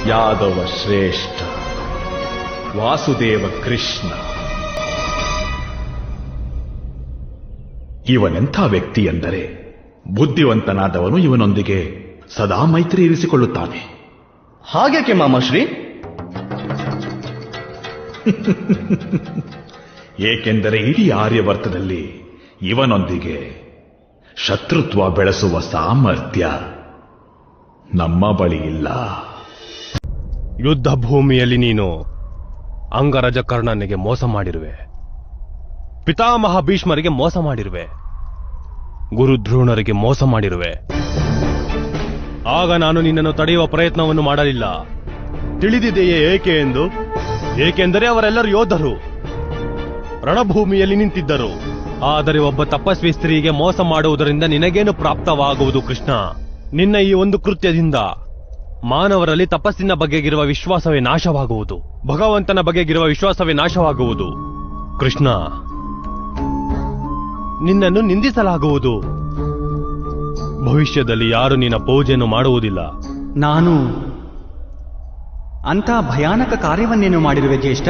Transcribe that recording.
ಯಾದವ ಶ್ರೇಷ್ಠ ವಾಸುದೇವ ಕೃಷ್ಣ. ಇವನೆಂಥ ವ್ಯಕ್ತಿ ಎಂದರೆ ಬುದ್ಧಿವಂತನಾದವನು ಇವನೊಂದಿಗೆ ಸದಾ ಮೈತ್ರಿ ಇರಿಸಿಕೊಳ್ಳುತ್ತಾನೆ. ಹಾಗೇಕೆ ಮಾಮಾಶ್ರೀ? ಏಕೆಂದರೆ ಇಡೀ ಆರ್ಯವರ್ತದಲ್ಲಿ ಇವನೊಂದಿಗೆ ಶತ್ರುತ್ವ ಬೆಳೆಸುವ ಸಾಮರ್ಥ್ಯ ನಮ್ಮ ಬಳಿ ಇಲ್ಲ. ಯುದ್ಧ ಭೂಮಿಯಲ್ಲಿ ನೀನು ಅಂಗರಜ ಕರ್ಣನಿಗೆ ಮೋಸ ಮಾಡಿರುವೆ, ಪಿತಾಮಹ ಭೀಷ್ಮರಿಗೆ ಮೋಸ ಮಾಡಿರುವೆ, ಗುರುದ್ರೋಣರಿಗೆ ಮೋಸ ಮಾಡಿರುವೆ. ಆಗ ನಾನು ನಿನ್ನನ್ನು ತಡೆಯುವ ಪ್ರಯತ್ನವನ್ನು ಮಾಡಲಿಲ್ಲ. ತಿಳಿದಿದೆಯೇ ಏಕೆ ಎಂದು? ಏಕೆಂದರೆ ಅವರೆಲ್ಲರೂ ಯೋಧರು, ರಣಭೂಮಿಯಲ್ಲಿ ನಿಂತಿದ್ದರು. ಆದರೆ ಒಬ್ಬ ತಪಸ್ವಿ ಸ್ತ್ರೀಗೆ ಮೋಸ ಮಾಡುವುದರಿಂದ ನಿನಗೇನು ಪ್ರಾಪ್ತವಾಗುವುದು ಕೃಷ್ಣ? ನಿನ್ನ ಈ ಒಂದು ಕೃತ್ಯದಿಂದ ಮಾನವರಲ್ಲಿ ತಪಸ್ಸಿನ ಬಗೆಗಿರುವ ವಿಶ್ವಾಸವೇ ನಾಶವಾಗುವುದು, ಭಗವಂತನ ಬಗೆಗಿರುವ ವಿಶ್ವಾಸವೇ ನಾಶವಾಗುವುದು. ಕೃಷ್ಣ, ನಿನ್ನನ್ನು ನಿಂದಿಸಲಾಗುವುದು. ಭವಿಷ್ಯದಲ್ಲಿ ಯಾರು ನಿನ್ನ ಪೂಜೆಯನ್ನು ಮಾಡುವುದಿಲ್ಲ. ನಾನು ಅಂಥ ಭಯಾನಕ ಕಾರ್ಯವನ್ನೇನು ಮಾಡಿರುವೆ ಜ್ಯೇಷ್ಠ?